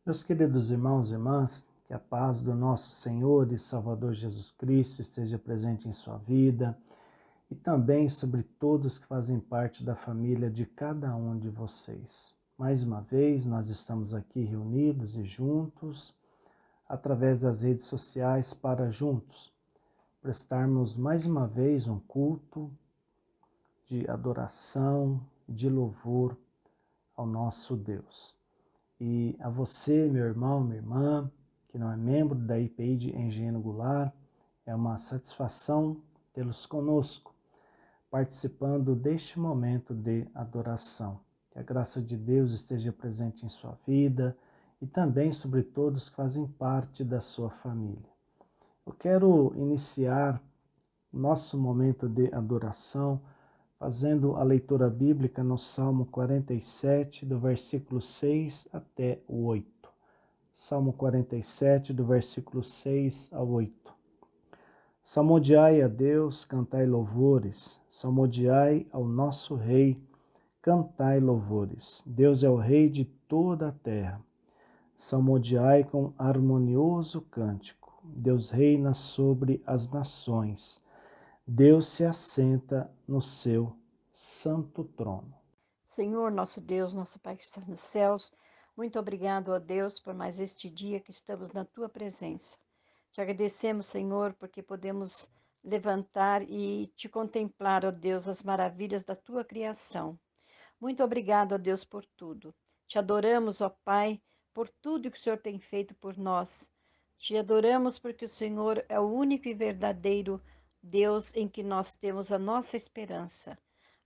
Meus queridos irmãos e irmãs, que a paz do nosso Senhor e Salvador Jesus Cristo esteja presente em sua vida e também sobre todos que fazem parte da família de cada um de vocês. Mais uma vez, nós estamos aqui reunidos e juntos, através das redes sociais, para juntos prestarmos mais uma vez um culto de adoração, de louvor ao nosso Deus. E a você, meu irmão, minha irmã, que não é membro da IPI de Engenheiro Goulart, é uma satisfação tê-los conosco, participando deste momento de adoração. Que a graça de Deus esteja presente em sua vida e também sobre todos que fazem parte da sua família. Eu quero iniciar nosso momento de adoração fazendo a leitura bíblica no Salmo 47, do versículo 6 até o 8. Salmo 47, do versículo 6 ao 8. Salmodiai a Deus, cantai louvores, salmodiai ao nosso Rei, cantai louvores. Deus é o Rei de toda a terra. Salmodiai com harmonioso cântico. Deus reina sobre as nações. Deus se assenta no seu santo trono. Senhor, nosso Deus, nosso Pai que está nos céus, muito obrigado, ó Deus, por mais este dia que estamos na Tua presença. Te agradecemos, Senhor, porque podemos levantar e Te contemplar, ó Deus, as maravilhas da Tua criação. Muito obrigado, ó Deus, por tudo. Te adoramos, ó Pai, por tudo que o Senhor tem feito por nós. Te adoramos porque o Senhor é o único e verdadeiro Deus em que nós temos a nossa esperança.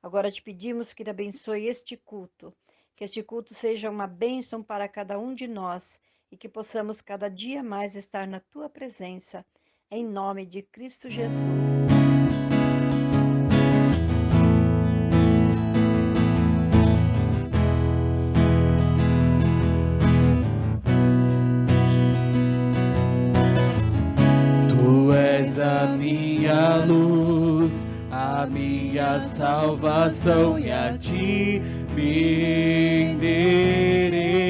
Agora te pedimos que abençoe este culto, que este culto seja uma bênção para cada um de nós e que possamos cada dia mais estar na Tua presença, em nome de Cristo Jesus. Tu és a minha luz, a minha salvação, e a Ti me enderei.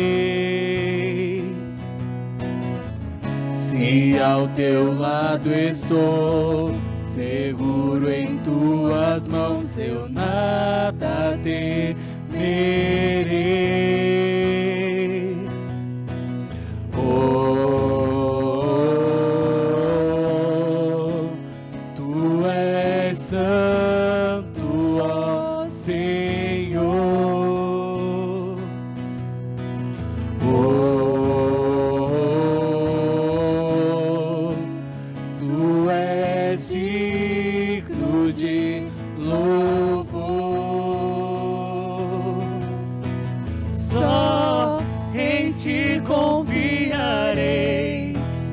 Se ao Teu lado estou, seguro em Tuas mãos, eu nada temerei. Tu és santo, ó Senhor. Tu és digno de louvor. Só em Ti confiarei,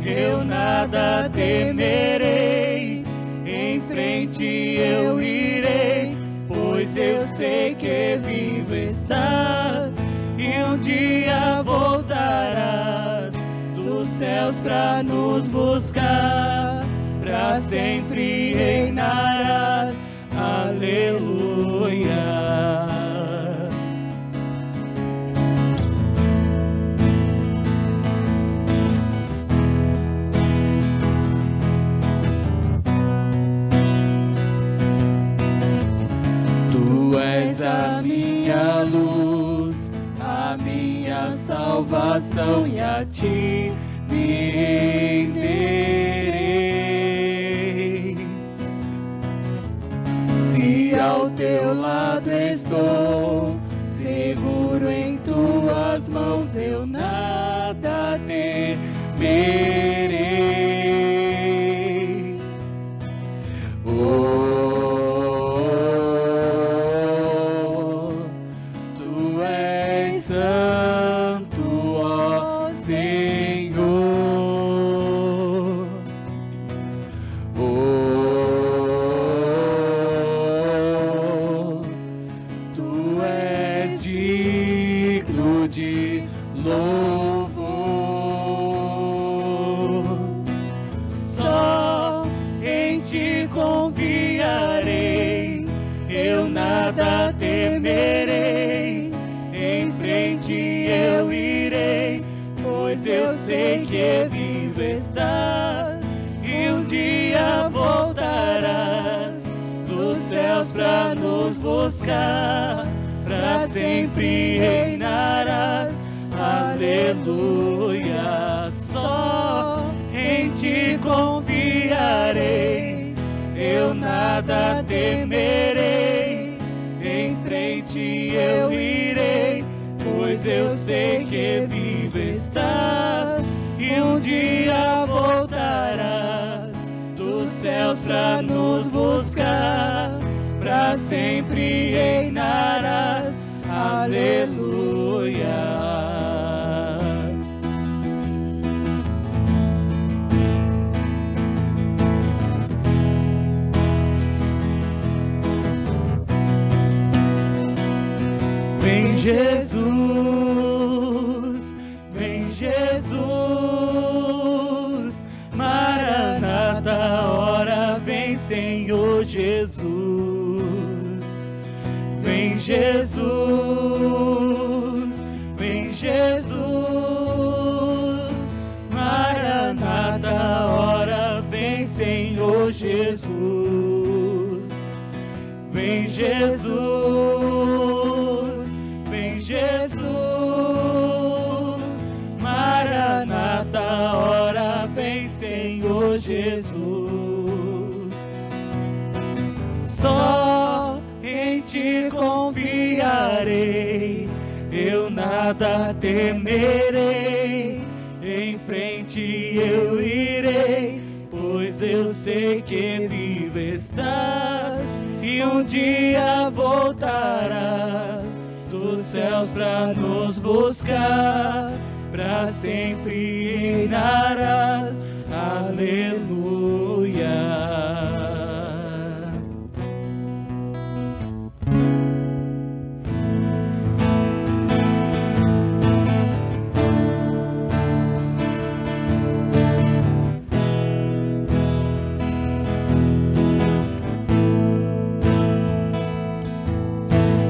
eu nada temerei. Em frente eu irei, pois eu sei que vivo estás, e um dia voltarás dos céus pra nos buscar, pra sempre reinarás. Aleluia. Tu és a minha luz, a minha salvação, e a Ti me enderei. Se ao Teu lado estou, seguro em Tuas mãos, eu nada temerei. Tu és santo, ó Senhor. Tu és digno de louvor. Só em Ti confiarei, eu nada temerei. Em frente eu irei, pois sei que vivo estás e um dia voltarás dos céus pra nos buscar, pra sempre reinarás. Aleluia, só em ti confiarei, eu nada temerei, em frente eu irei, pois eu sei que vivo estás e um dia voltarás dos céus pra nos buscar, pra sempre reinarás. Aleluia. Vem Jesus, vem Jesus, Maranata, ora vem Senhor Jesus. Vem Jesus, vem Jesus, Maranata, ora vem Senhor Jesus. Vem Jesus, vem Jesus, Maranata, ora vem Senhor Jesus. Só em ti confiarei, eu nada temerei, em frente eu irei, pois eu sei que vivo estás e um dia voltarás dos céus pra nos buscar, pra sempre reinarás. Aleluia.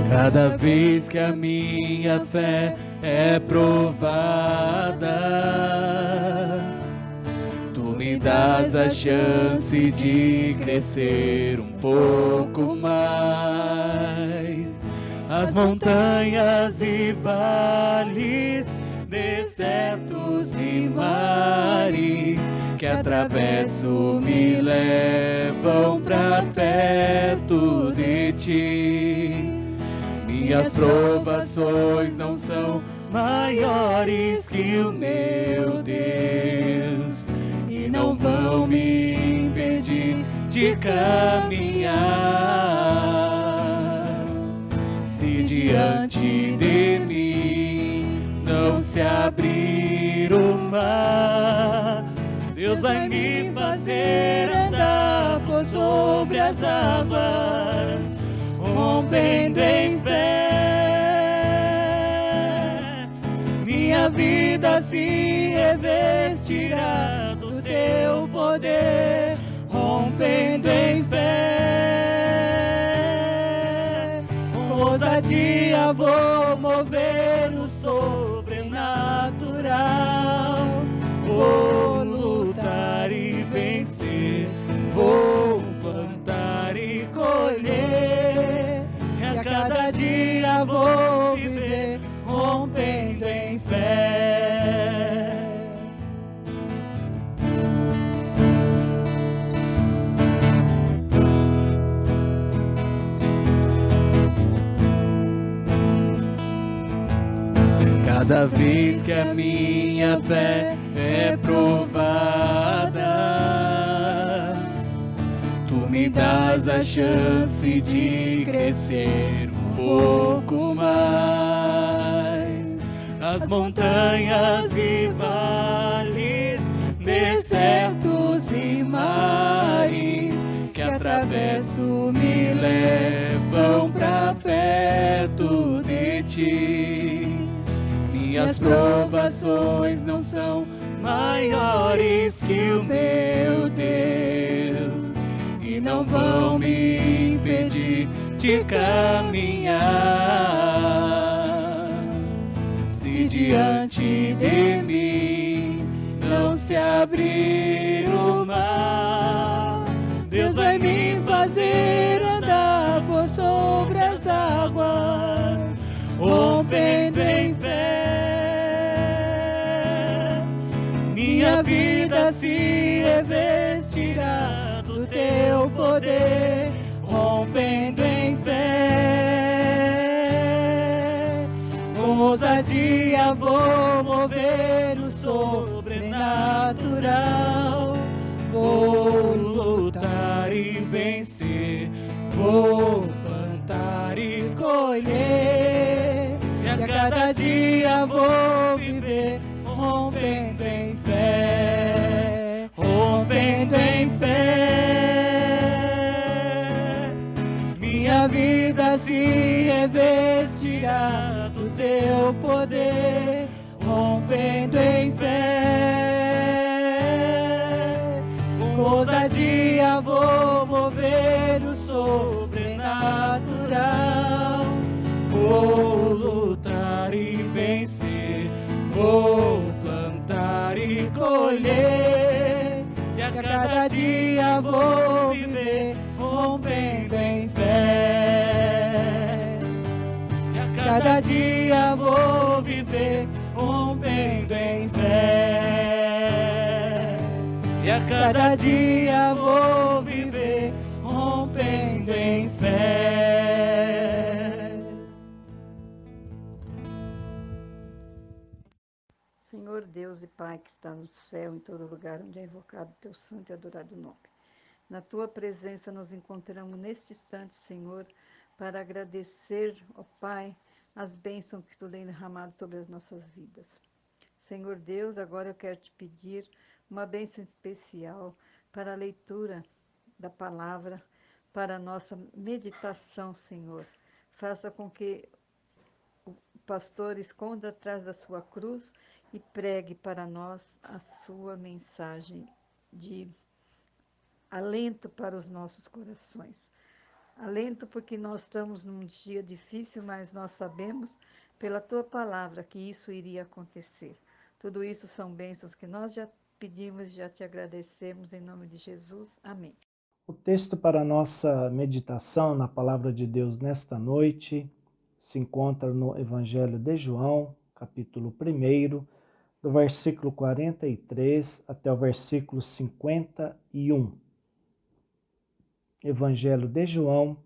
Cada vez que a minha fé é provada, tu me dás a chance de crescer um pouco mais. As montanhas e vales, desertos e mares que atravesso me levam pra perto de ti. Minhas provações não são maiores que o meu Deus e não vão me impedir de caminhar. Se diante de mim não se abrir o mar, Deus vai me fazer andar por sobre as águas, rompendo em fé. Minha vida se revestirá do teu poder, rompendo em fé. Com ousadia vou mover o sobrenatural, vou lutar e vencer, vou plantar e colher, e a cada dia vou viver rompendo em fé. Cada vez que a minha fé é provada, tu me dás a chance de crescer um pouco mais. As montanhas e vales, desertos e mares que atravesso me levam pra perto de ti. Minhas provações não são maiores que o meu Deus e não vão me impedir de caminhar. Se diante de mim abrir o mar, Deus vai me fazer andar por sobre as águas, rompendo em fé. Minha vida se revestirá do teu poder, rompendo em fé. Com ousadia vou mover o sobrenatural, vou lutar e vencer, vou plantar e colher, e a cada dia vou viver rompendo em fé, rompendo em fé. Minha vida se revestirá do teu poder, rompendo em fé. Com ousadia vou mover o sobrenatural, vou lutar e vencer, vou plantar e colher, e a cada dia vou viver rompendo em fé. E a cada dia vou viver rompendo em fé. E a cada dia vou viver rompendo em fé. Senhor Deus e Pai que está no céu, em todo lugar onde é invocado o teu santo e adorado nome. Na tua presença nos encontramos neste instante, Senhor, para agradecer, ó Pai, as bênçãos que tu tem derramado sobre as nossas vidas. Senhor Deus, agora eu quero te pedir uma bênção especial para a leitura da palavra, para a nossa meditação, Senhor. Faça com que o pastor esconda atrás da sua cruz e pregue para nós a sua mensagem de alento para os nossos corações. Alento porque nós estamos num dia difícil, mas nós sabemos pela tua palavra que isso iria acontecer. Tudo isso são bênçãos que nós já pedimos, já te agradecemos em nome de Jesus. Amém. O texto para a nossa meditação na Palavra de Deus nesta noite se encontra no Evangelho de João, capítulo 1, do versículo 43 até o versículo 51. Evangelho de João,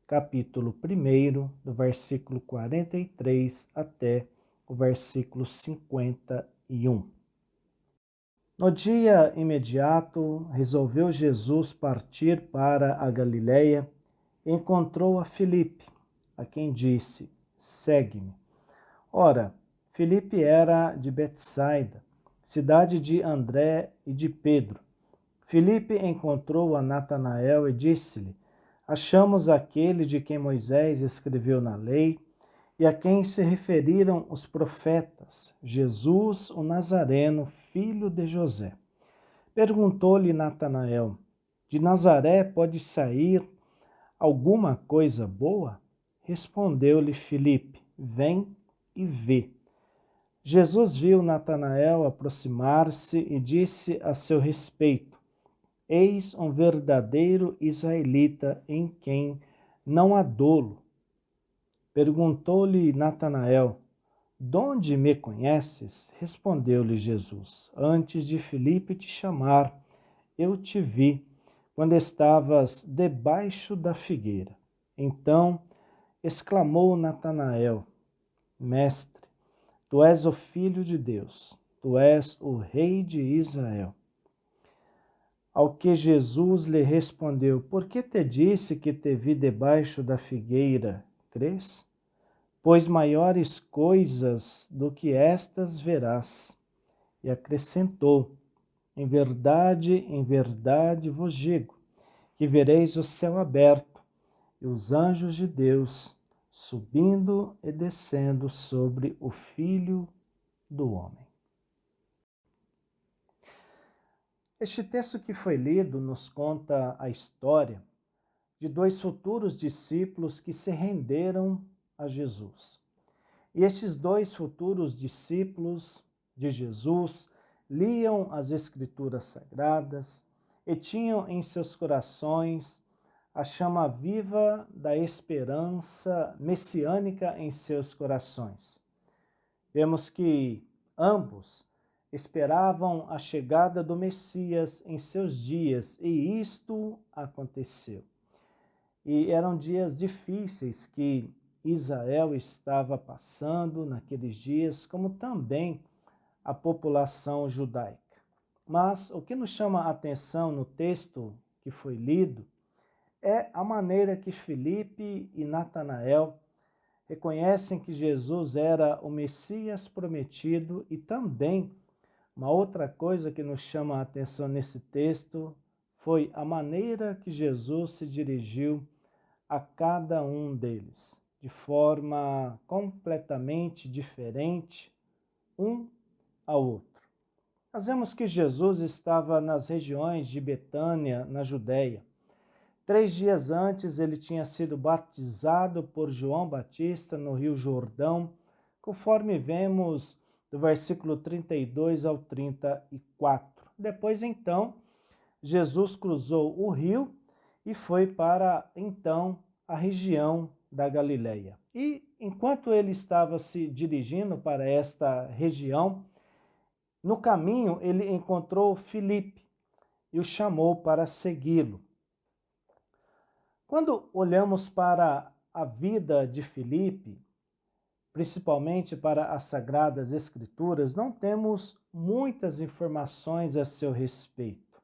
capítulo 1, do versículo 43 até o versículo 51. No dia imediato, resolveu Jesus partir para a Galiléia e encontrou a Filipe, a quem disse: segue-me. Ora, Filipe era de Betsaida, cidade de André e de Pedro. Filipe encontrou a Natanael e disse-lhe: achamos aquele de quem Moisés escreveu na lei e a quem se referiram os profetas, Jesus o Nazareno, filho de José. Perguntou-lhe Natanael: de Nazaré pode sair alguma coisa boa? Respondeu-lhe Filipe: vem e vê. Jesus viu Natanael aproximar-se e disse a seu respeito: eis um verdadeiro israelita em quem não há dolo. Perguntou-lhe Natanael: donde me conheces? Respondeu-lhe Jesus: antes de Filipe te chamar, eu te vi, quando estavas debaixo da figueira. Então exclamou Natanael: mestre, tu és o Filho de Deus, tu és o Rei de Israel. Ao que Jesus lhe respondeu: por que te disse que te vi debaixo da figueira? Crês? Pois maiores coisas do que estas verás. E acrescentou: em verdade vos digo, que vereis o céu aberto e os anjos de Deus subindo e descendo sobre o Filho do Homem. Este texto que foi lido nos conta a história de dois futuros discípulos que se renderam a Jesus. E estes dois futuros discípulos de Jesus liam as Escrituras Sagradas e tinham em seus corações a chama viva da esperança messiânica em seus corações. Vemos que ambos esperavam a chegada do Messias em seus dias, e isto aconteceu. E eram dias difíceis que Israel estava passando naqueles dias, como também a população judaica. Mas o que nos chama a atenção no texto que foi lido é a maneira que Filipe e Natanael reconhecem que Jesus era o Messias prometido, e também uma outra coisa que nos chama a atenção nesse texto foi a maneira que Jesus se dirigiu a cada um deles, de forma completamente diferente um ao outro. Nós vemos que Jesus estava nas regiões de Betânia, na Judéia. 3 dias antes, ele tinha sido batizado por João Batista no Rio Jordão, conforme vemos do versículo 32 ao 34. Depois, então, Jesus cruzou o rio e foi para, então, a região da Galileia. E, enquanto ele estava se dirigindo para esta região, no caminho ele encontrou Filipe e o chamou para segui-lo. Quando olhamos para a vida de Filipe, principalmente para as Sagradas Escrituras, não temos muitas informações a seu respeito.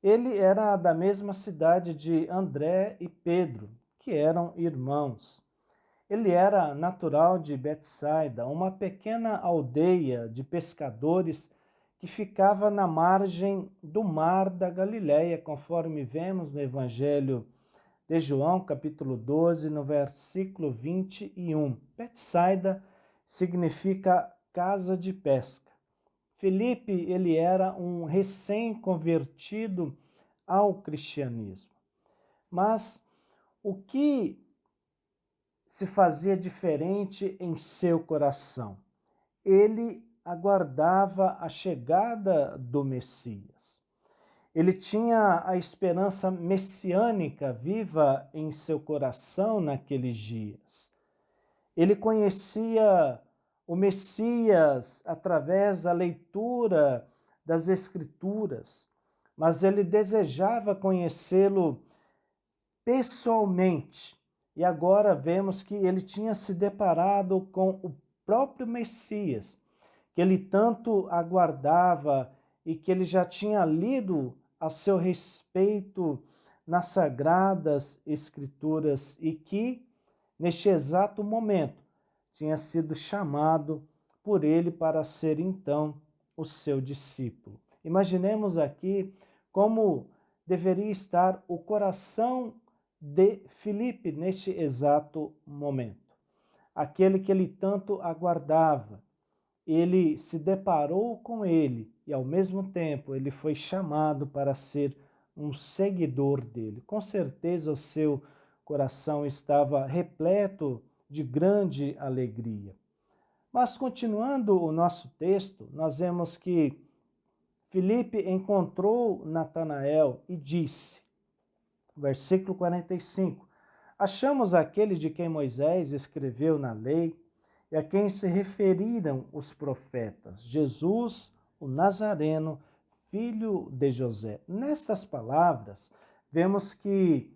Ele era da mesma cidade de André e Pedro, que eram irmãos. Ele era natural de Betsaida, uma pequena aldeia de pescadores que ficava na margem do mar da Galileia, conforme vemos no Evangelho de João, capítulo 12, no versículo 21. Betsaida significa casa de pesca. Filipe, ele era um recém-convertido ao cristianismo. Mas o que se fazia diferente em seu coração? Ele aguardava a chegada do Messias. Ele tinha a esperança messiânica viva em seu coração naqueles dias. Ele conhecia o Messias através da leitura das Escrituras, mas ele desejava conhecê-lo pessoalmente. E agora vemos que ele tinha se deparado com o próprio Messias, que ele tanto aguardava e que ele já tinha lido a seu respeito nas Sagradas Escrituras, e que, neste exato momento, tinha sido chamado por ele para ser, então, o seu discípulo. Imaginemos aqui como deveria estar o coração de Filipe neste exato momento. Aquele que ele tanto aguardava, ele se deparou com ele e, ao mesmo tempo, ele foi chamado para ser um seguidor dele. Com certeza o seu coração estava repleto de grande alegria. Mas, continuando o nosso texto, nós vemos que Filipe encontrou Natanael e disse, versículo 45, achamos aquele de quem Moisés escreveu na lei e a quem se referiram os profetas, Jesus, o Nazareno, filho de José. Nestas palavras, vemos que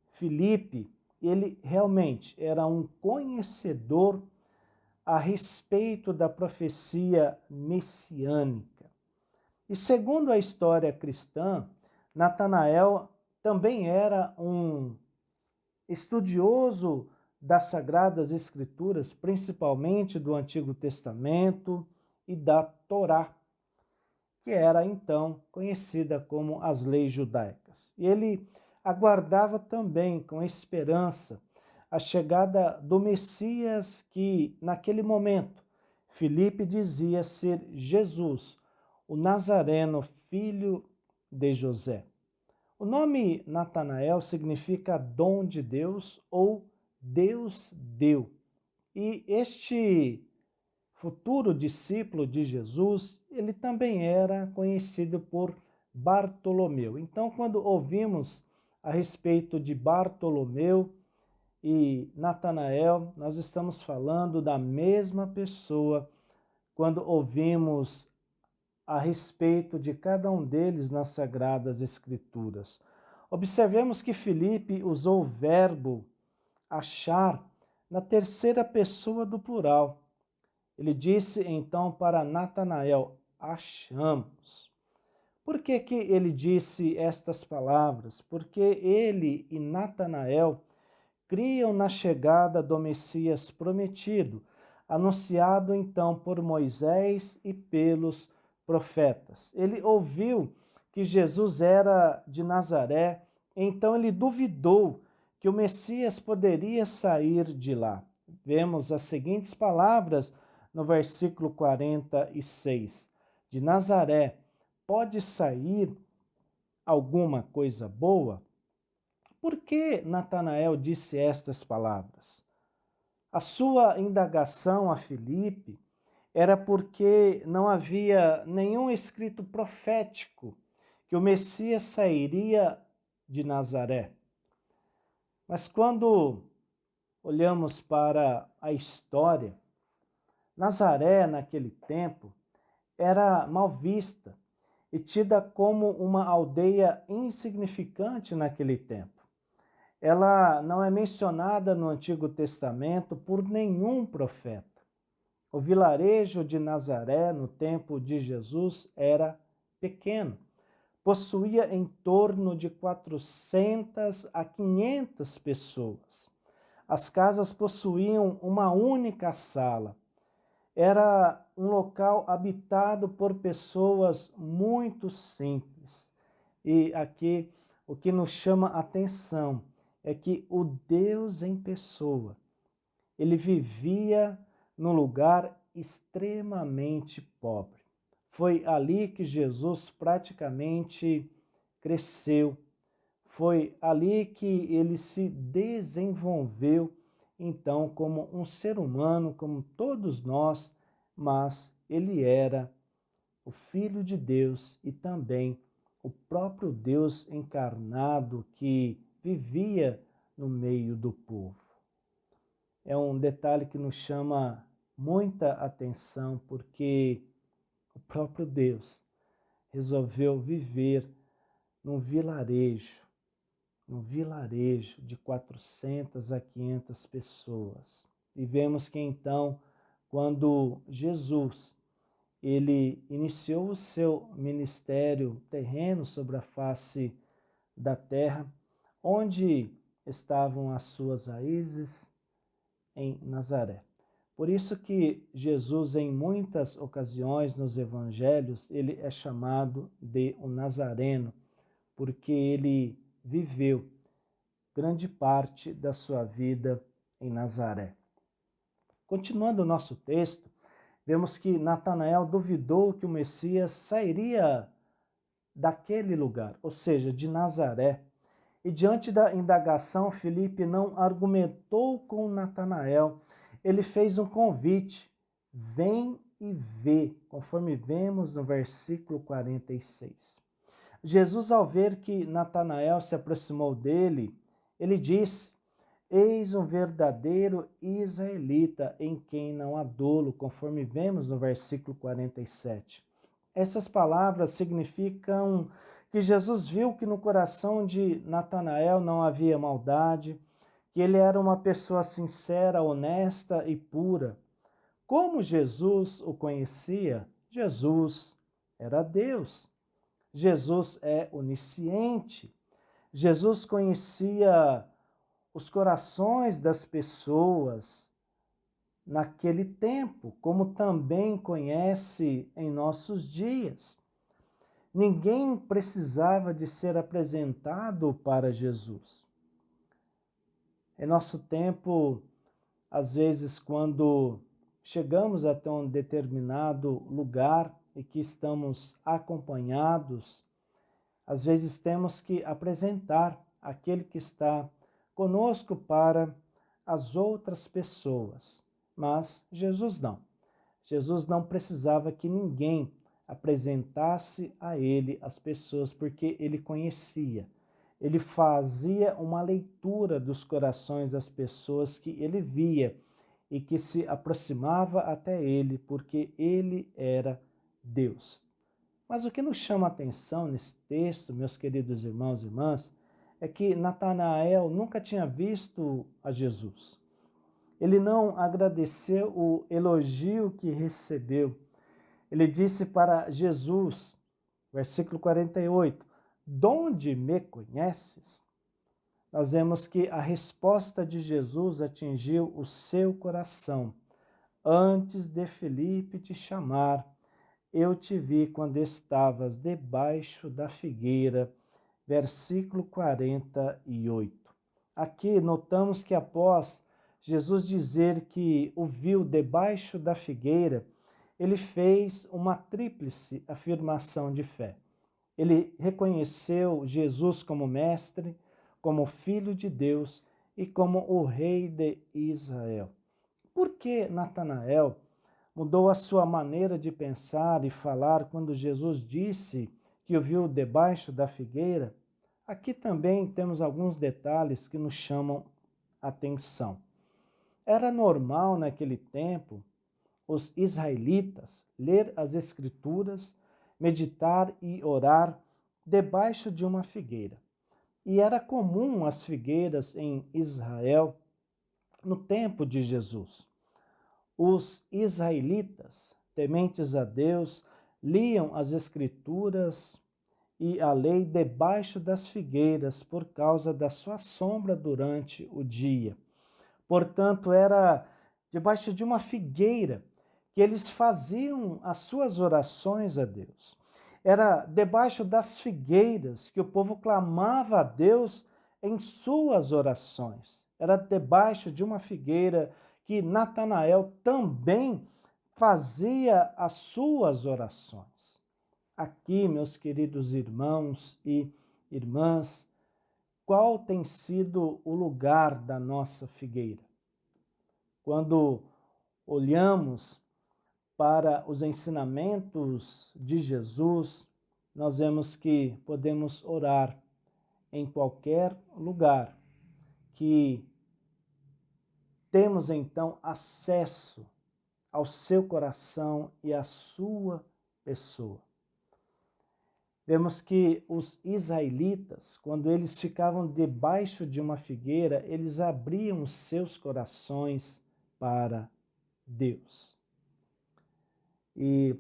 Filipe, ele realmente era um conhecedor a respeito da profecia messiânica. E segundo a história cristã, Natanael também era um estudioso das Sagradas Escrituras, principalmente do Antigo Testamento e da Torá, que era então conhecida como as leis judaicas. E ele aguardava também com esperança a chegada do Messias, que naquele momento Filipe dizia ser Jesus, o Nazareno, filho de José. O nome Natanael significa dom de Deus ou Deus deu. E este futuro discípulo de Jesus, ele também era conhecido por Bartolomeu. Então, quando ouvimos a respeito de Bartolomeu e Natanael, nós estamos falando da mesma pessoa quando ouvimos a respeito de cada um deles nas Sagradas Escrituras. Observemos que Filipe usou o verbo achar na terceira pessoa do plural. Ele disse então para Natanael: achamos. Por que que ele disse estas palavras? Porque ele e Natanael criam na chegada do Messias prometido, anunciado então por Moisés e pelos profetas. Ele ouviu que Jesus era de Nazaré, então ele duvidou que o Messias poderia sair de lá. Vemos as seguintes palavras no versículo 46. De Nazaré pode sair alguma coisa boa? Por que Natanael disse estas palavras? A sua indagação a Filipe era porque não havia nenhum escrito profético que o Messias sairia de Nazaré. Mas quando olhamos para a história, Nazaré, naquele tempo, era mal vista e tida como uma aldeia insignificante naquele tempo. Ela não é mencionada no Antigo Testamento por nenhum profeta. O vilarejo de Nazaré, no tempo de Jesus, era pequeno. Possuía em torno de 400 a 500 pessoas. As casas possuíam uma única sala. Era um local habitado por pessoas muito simples. E aqui o que nos chama a atenção é que o Deus em pessoa, ele vivia num lugar extremamente pobre. Foi ali que Jesus praticamente cresceu. Foi ali que ele se desenvolveu, então, como um ser humano, como todos nós, mas ele era o Filho de Deus e também o próprio Deus encarnado que vivia no meio do povo. É um detalhe que nos chama muita atenção, porque o próprio Deus resolveu viver num vilarejo de 400 a 500 pessoas. E vemos que então, quando Jesus ele iniciou o seu ministério terreno sobre a face da terra, onde estavam as suas raízes? Em Nazaré. Por isso que Jesus, em muitas ocasiões nos evangelhos, ele é chamado de o Nazareno, porque ele viveu grande parte da sua vida em Nazaré. Continuando o nosso texto, vemos que Natanael duvidou que o Messias sairia daquele lugar, ou seja, de Nazaré. E diante da indagação, Filipe não argumentou com Natanael, ele fez um convite: vem e vê, conforme vemos no versículo 46. Jesus, ao ver que Natanael se aproximou dele, ele disse: eis um verdadeiro israelita em quem não há dolo, conforme vemos no versículo 47. Essas palavras significam que Jesus viu que no coração de Natanael não havia maldade, que ele era uma pessoa sincera, honesta e pura. Como Jesus o conhecia? Jesus era Deus. Jesus é onisciente. Jesus conhecia os corações das pessoas naquele tempo, como também conhece em nossos dias. Ninguém precisava de ser apresentado para Jesus. Em nosso tempo, às vezes, quando chegamos até um determinado lugar e que estamos acompanhados, às vezes temos que apresentar aquele que está conosco para as outras pessoas. Mas Jesus não. Jesus não precisava que ninguém apresentasse a ele as pessoas, porque ele conhecia. Ele fazia uma leitura dos corações das pessoas que ele via e que se aproximava até ele, porque ele era Deus. Mas o que nos chama a atenção nesse texto, meus queridos irmãos e irmãs, é que Natanael nunca tinha visto a Jesus. Ele não agradeceu o elogio que recebeu. Ele disse para Jesus, versículo 48, "Donde me conheces?" Nós vemos que a resposta de Jesus atingiu o seu coração. "Antes de Felipe te chamar, eu te vi quando estavas debaixo da figueira." Versículo 48. Aqui notamos que após Jesus dizer que o viu debaixo da figueira, ele fez uma tríplice afirmação de fé. Ele reconheceu Jesus como mestre, como filho de Deus e como o rei de Israel. Por que Natanael mudou a sua maneira de pensar e falar quando Jesus disse que o viu debaixo da figueira? Aqui também temos alguns detalhes que nos chamam a atenção. Era normal naquele tempo os israelitas ler as Escrituras, meditar e orar debaixo de uma figueira. E era comum as figueiras em Israel no tempo de Jesus. Os israelitas, tementes a Deus, liam as Escrituras e a lei debaixo das figueiras por causa da sua sombra durante o dia. Portanto, era debaixo de uma figueira que eles faziam as suas orações a Deus. Era debaixo das figueiras que o povo clamava a Deus em suas orações. Era debaixo de uma figueira que Natanael também fazia as suas orações. Aqui, meus queridos irmãos e irmãs, qual tem sido o lugar da nossa figueira? Quando olhamos para os ensinamentos de Jesus, nós vemos que podemos orar em qualquer lugar, que temos então acesso ao seu coração e à sua pessoa. Vemos que os israelitas, quando eles ficavam debaixo de uma figueira, eles abriam os seus corações para Deus. E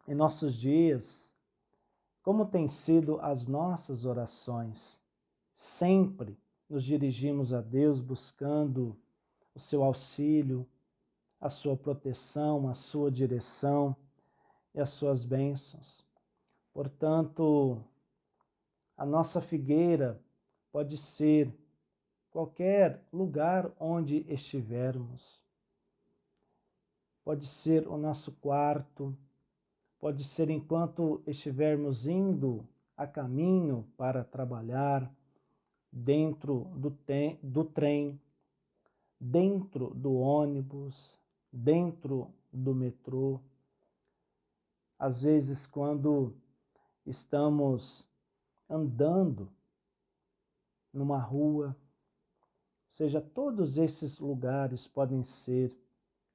em nossos dias, como têm sido as nossas orações? Sempre nos dirigimos a Deus buscando o seu auxílio, a sua proteção, a sua direção e as suas bênçãos. Portanto, a nossa figueira pode ser qualquer lugar onde estivermos. Pode ser o nosso quarto, pode ser enquanto estivermos indo a caminho para trabalhar, dentro do trem, dentro do ônibus, dentro do metrô. Às vezes, quando estamos andando numa rua, ou seja, todos esses lugares podem ser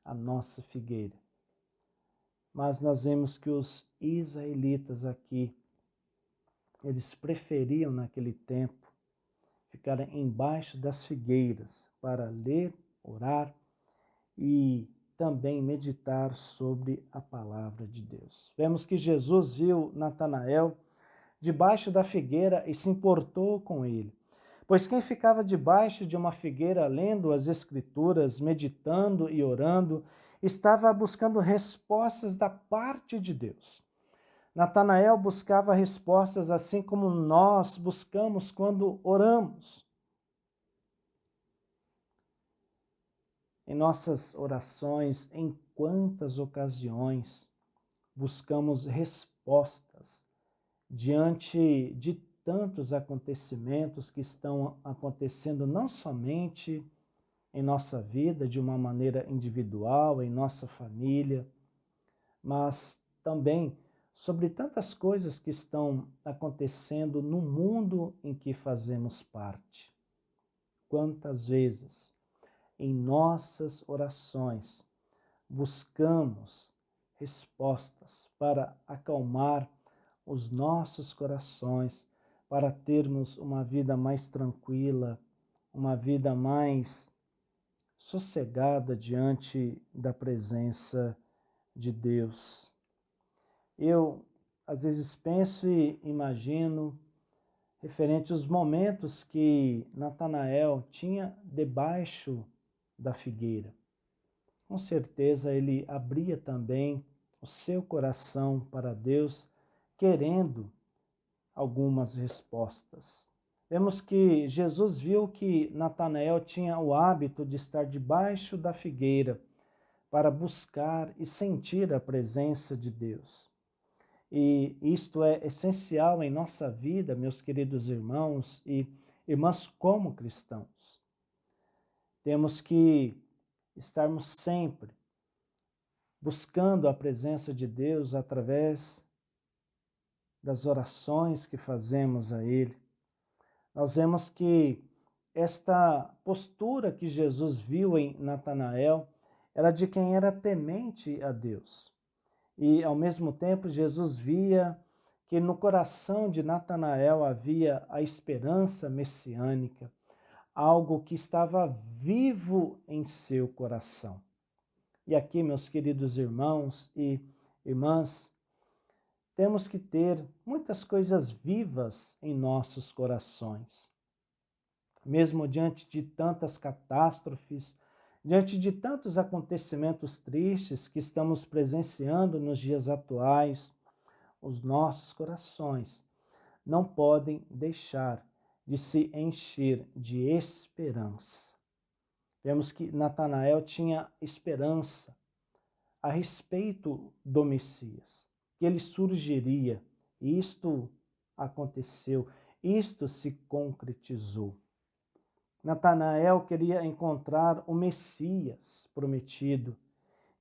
a nossa figueira. Mas nós vemos que os israelitas aqui, eles preferiam naquele tempo ficar embaixo das figueiras para ler, orar e também meditar sobre a palavra de Deus. Vemos que Jesus viu Natanael debaixo da figueira e se importou com ele. Pois quem ficava debaixo de uma figueira lendo as Escrituras, meditando e orando, estava buscando respostas da parte de Deus. Natanael buscava respostas assim como nós buscamos quando oramos. Em nossas orações, em quantas ocasiões buscamos respostas diante de tantos acontecimentos que estão acontecendo não somente em nossa vida, de uma maneira individual, em nossa família, mas também sobre tantas coisas que estão acontecendo no mundo em que fazemos parte. Quantas vezes em nossas orações buscamos respostas para acalmar os nossos corações, para termos uma vida mais tranquila, uma vida mais sossegada diante da presença de Deus. Eu, às vezes, penso e imagino referente aos momentos que Natanael tinha debaixo da figueira. Com certeza ele abria também o seu coração para Deus, querendo algumas respostas. Vemos que Jesus viu que Natanael tinha o hábito de estar debaixo da figueira para buscar e sentir a presença de Deus. E isto é essencial em nossa vida, meus queridos irmãos e irmãs, como cristãos. Temos que estarmos sempre buscando a presença de Deus através das orações que fazemos a Ele. Nós vemos que esta postura que Jesus viu em Natanael era de quem era temente a Deus. E, ao mesmo tempo, Jesus via que no coração de Natanael havia a esperança messiânica, algo que estava vivo em seu coração. E aqui, meus queridos irmãos e irmãs, temos que ter muitas coisas vivas em nossos corações. Mesmo diante de tantas catástrofes, diante de tantos acontecimentos tristes que estamos presenciando nos dias atuais, os nossos corações não podem deixar de se encher de esperança. Vemos que Natanael tinha esperança a respeito do Messias, que ele surgiria. Isto aconteceu, isto se concretizou. Natanael queria encontrar o Messias prometido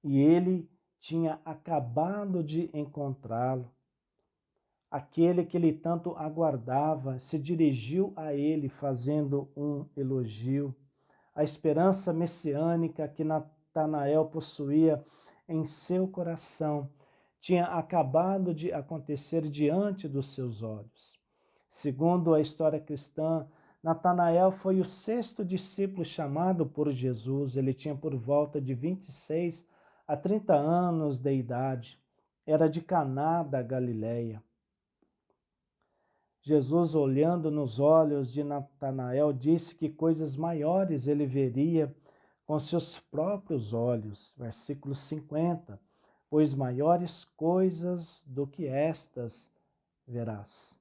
e ele tinha acabado de encontrá-lo. Aquele que ele tanto aguardava se dirigiu a ele fazendo um elogio. A esperança messiânica que Natanael possuía em seu coração tinha acabado de acontecer diante dos seus olhos. Segundo a história cristã, Natanael foi o 6º discípulo chamado por Jesus. Ele tinha por volta de 26 a 30 anos de idade. Era de Caná da Galileia. Jesus, olhando nos olhos de Natanael, disse que coisas maiores ele veria com seus próprios olhos. Versículo 50. Pois maiores coisas do que estas verás.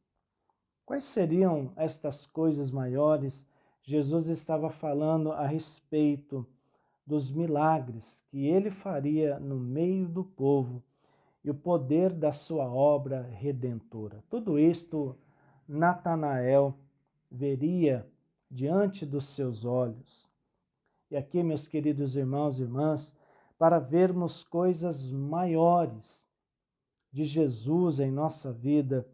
Quais seriam estas coisas maiores? Jesus estava falando a respeito dos milagres que ele faria no meio do povo e o poder da sua obra redentora. Tudo isto Natanael veria diante dos seus olhos. E aqui, meus queridos irmãos e irmãs, para vermos coisas maiores de Jesus em nossa vida,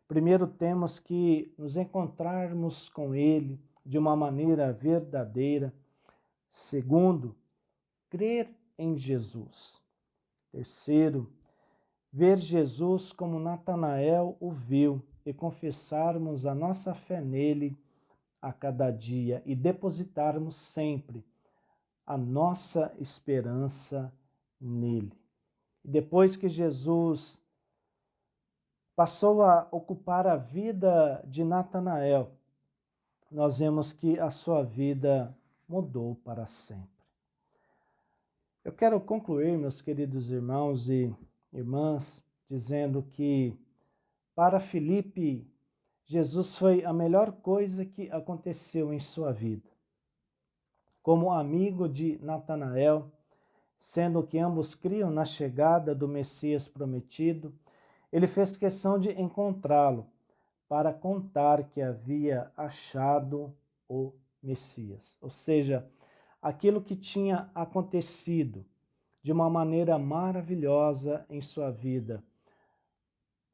primeiro temos que nos encontrarmos com Ele de uma maneira verdadeira. Segundo, crer em Jesus. Terceiro, ver Jesus como Natanael o viu e confessarmos a nossa fé nele a cada dia e depositarmos sempre a nossa esperança nele. E depois que Jesus passou a ocupar a vida de Natanael, nós vemos que a sua vida mudou para sempre. Eu quero concluir, meus queridos irmãos e irmãs, dizendo que para Filipe, Jesus foi a melhor coisa que aconteceu em sua vida. Como amigo de Natanael, sendo que ambos criam na chegada do Messias prometido, ele fez questão de encontrá-lo para contar que havia achado o Messias. Ou seja, aquilo que tinha acontecido de uma maneira maravilhosa em sua vida.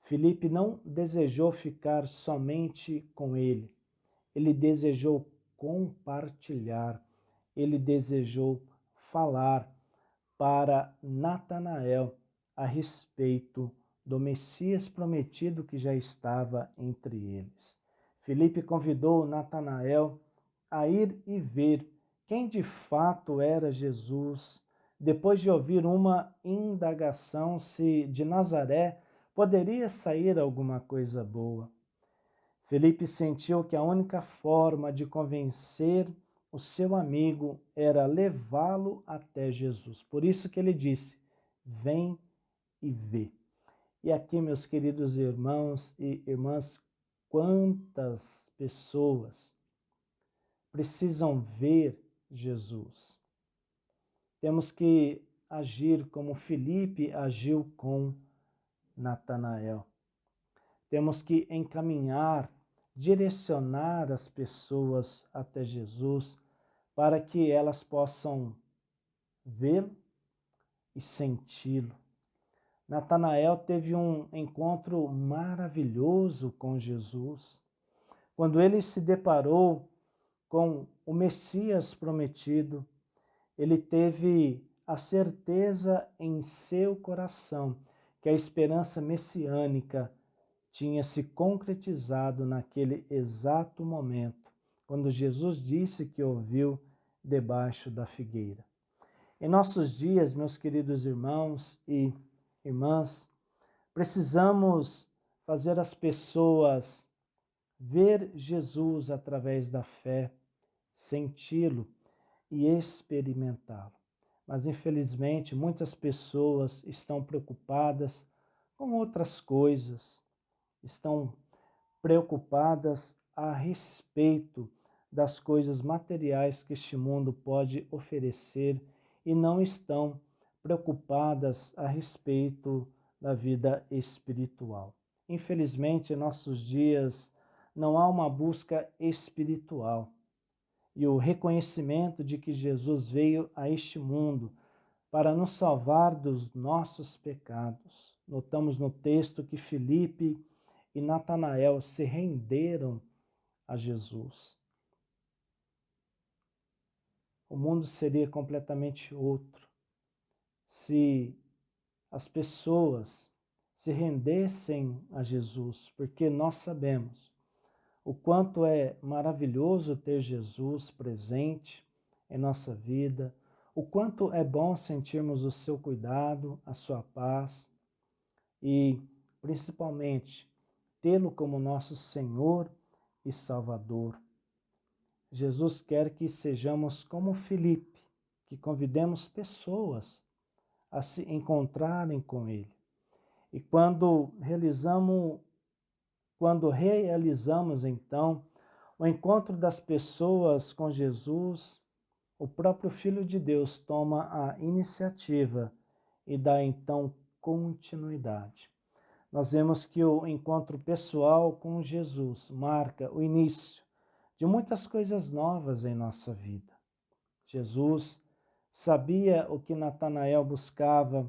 Filipe não desejou ficar somente com ele, ele desejou compartilhar, ele desejou falar para Natanael a respeito do Messias prometido que já estava entre eles. Filipe convidou Natanael a ir e ver quem de fato era Jesus, depois de ouvir uma indagação se de Nazaré poderia sair alguma coisa boa. Filipe sentiu que a única forma de convencer o seu amigo era levá-lo até Jesus. Por isso que ele disse: vem e vê. E aqui, meus queridos irmãos e irmãs, quantas pessoas precisam ver Jesus. Temos que agir como Filipe agiu com Natanael. Temos que encaminhar, direcionar as pessoas até Jesus para que elas possam vê-lo e senti-lo. Natanael teve um encontro maravilhoso com Jesus. Quando ele se deparou com o Messias prometido, ele teve a certeza em seu coração que a esperança messiânica tinha se concretizado naquele exato momento, quando Jesus disse que ouviu debaixo da figueira. Em nossos dias, meus queridos irmãos e irmãs, precisamos fazer as pessoas ver Jesus através da fé, senti-lo e experimentá-lo. Mas, infelizmente, muitas pessoas estão preocupadas com outras coisas, estão preocupadas a respeito das coisas materiais que este mundo pode oferecer e não estão preocupadas a respeito da vida espiritual. Infelizmente, em nossos dias, não há uma busca espiritual e o reconhecimento de que Jesus veio a este mundo para nos salvar dos nossos pecados. Notamos no texto que Filipe e Natanael se renderam a Jesus. O mundo seria completamente outro se as pessoas se rendessem a Jesus, porque nós sabemos o quanto é maravilhoso ter Jesus presente em nossa vida, o quanto é bom sentirmos o seu cuidado, a sua paz e, principalmente, tê-lo como nosso Senhor e Salvador. Jesus quer que sejamos como Filipe, que convidemos pessoas a se encontrarem com Ele. E quando realizamos então o encontro das pessoas com Jesus, o próprio Filho de Deus toma a iniciativa e dá então continuidade. Nós vemos que o encontro pessoal com Jesus marca o início de muitas coisas novas em nossa vida. Jesus sabia o que Natanael buscava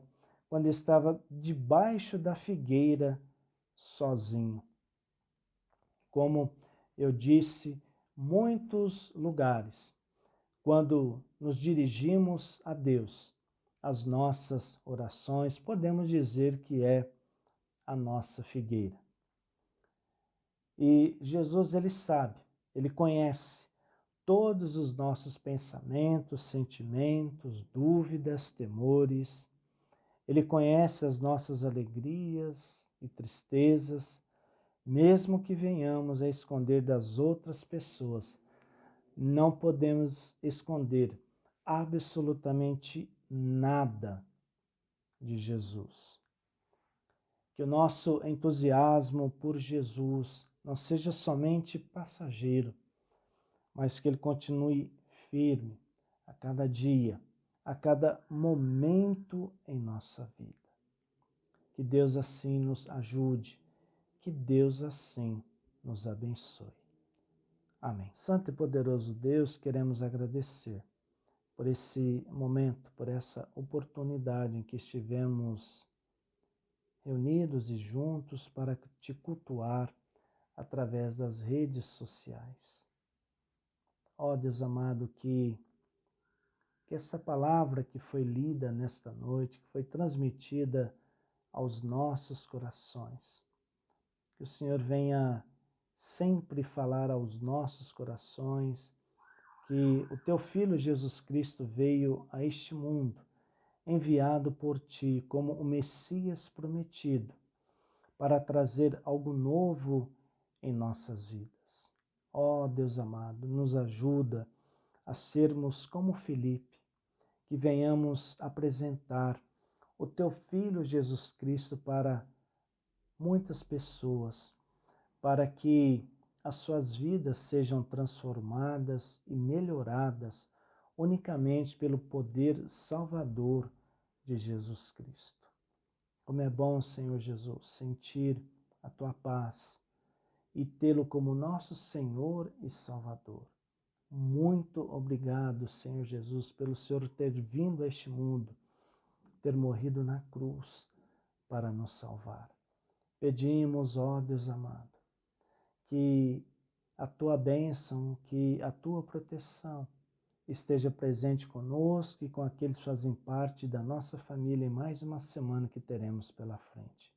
quando estava debaixo da figueira sozinho. Como eu disse, muitos lugares, quando nos dirigimos a Deus, as nossas orações, podemos dizer que é a nossa figueira. E Jesus, ele sabe, ele conhece todos os nossos pensamentos, sentimentos, dúvidas, temores. Ele conhece as nossas alegrias e tristezas, mesmo que venhamos a esconder das outras pessoas. Não podemos esconder absolutamente nada de Jesus. Que o nosso entusiasmo por Jesus não seja somente passageiro, mas que ele continue firme a cada dia, a cada momento em nossa vida. Que Deus assim nos ajude, que Deus assim nos abençoe. Amém. Santo e poderoso Deus, queremos agradecer por esse momento, por essa oportunidade em que estivemos reunidos e juntos para te cultuar através das redes sociais. Ó Deus amado, que essa palavra que foi lida nesta noite, que foi transmitida aos nossos corações, que o Senhor venha sempre falar aos nossos corações, que o teu Filho Jesus Cristo veio a este mundo, enviado por ti como o Messias prometido, para trazer algo novo em nossas vidas. Ó Deus amado, nos ajuda a sermos como Filipe, que venhamos apresentar o teu Filho Jesus Cristo para muitas pessoas, para que as suas vidas sejam transformadas e melhoradas unicamente pelo poder salvador de Jesus Cristo. Como é bom, Senhor Jesus, sentir a tua paz e tê-lo como nosso Senhor e Salvador. Muito obrigado, Senhor Jesus, pelo Senhor ter vindo a este mundo, ter morrido na cruz para nos salvar. Pedimos, ó Deus amado, que a tua bênção, que a tua proteção esteja presente conosco e com aqueles que fazem parte da nossa família em mais uma semana que teremos pela frente.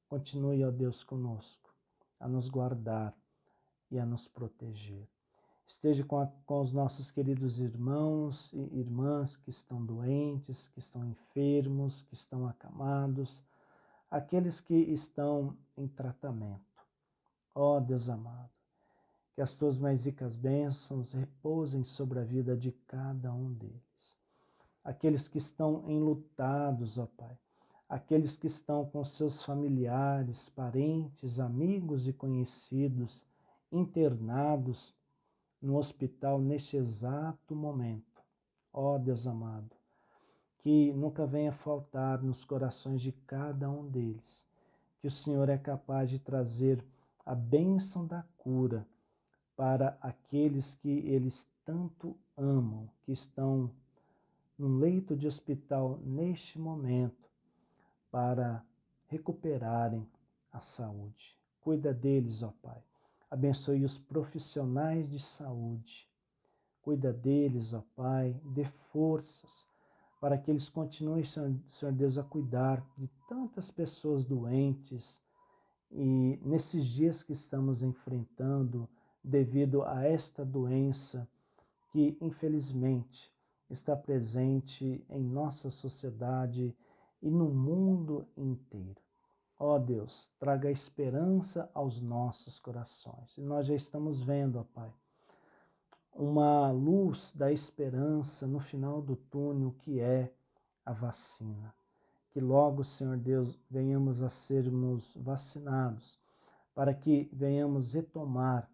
Continue, ó Deus, conosco, a nos guardar e a nos proteger. Esteja com os nossos queridos irmãos e irmãs que estão doentes, que estão enfermos, que estão acamados, aqueles que estão em tratamento. Ó Deus amado, que as tuas mais ricas bênçãos repousem sobre a vida de cada um deles. Aqueles que estão enlutados, ó Pai, aqueles que estão com seus familiares, parentes, amigos e conhecidos internados no hospital neste exato momento. Ó Deus amado, que nunca venha faltar nos corações de cada um deles, que o Senhor é capaz de trazer a bênção da cura para aqueles que eles tanto amam, que estão no leito de hospital neste momento, para recuperarem a saúde. Cuida deles, ó Pai. Abençoe os profissionais de saúde. Cuida deles, ó Pai. Dê forças para que eles continuem, Senhor Deus, a cuidar de tantas pessoas doentes e nesses dias que estamos enfrentando devido a esta doença que, infelizmente, está presente em nossa sociedade e no mundo inteiro. Ó Deus, traga esperança aos nossos corações. E nós já estamos vendo, ó Pai, uma luz da esperança no final do túnel, que é a vacina. Que logo, Senhor Deus, venhamos a sermos vacinados, para que venhamos retomar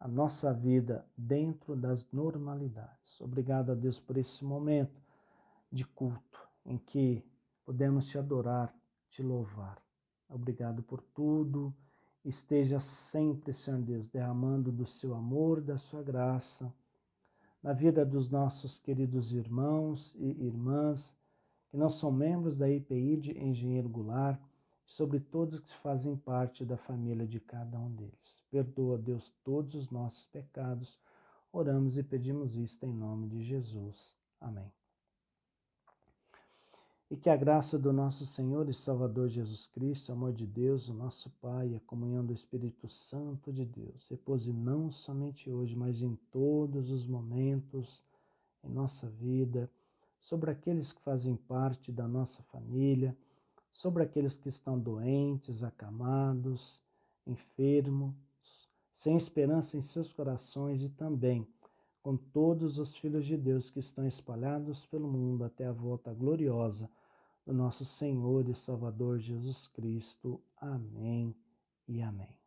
a nossa vida dentro das normalidades. Obrigado a Deus por esse momento de culto, em que podemos te adorar, te louvar. Obrigado por tudo. Esteja sempre, Senhor Deus, derramando do seu amor, da sua graça, na vida dos nossos queridos irmãos e irmãs, que não são membros da IPI de Engenheiro Goulart, sobre todos que fazem parte da família de cada um deles. Perdoa, Deus, todos os nossos pecados. Oramos e pedimos isto em nome de Jesus. Amém. E que a graça do nosso Senhor e Salvador Jesus Cristo, o amor de Deus, o nosso Pai, e a comunhão do Espírito Santo de Deus, repouse não somente hoje, mas em todos os momentos em nossa vida, sobre aqueles que fazem parte da nossa família, sobre aqueles que estão doentes, acamados, enfermos, sem esperança em seus corações e também com todos os filhos de Deus que estão espalhados pelo mundo até a volta gloriosa do nosso Senhor e Salvador Jesus Cristo. Amém e amém.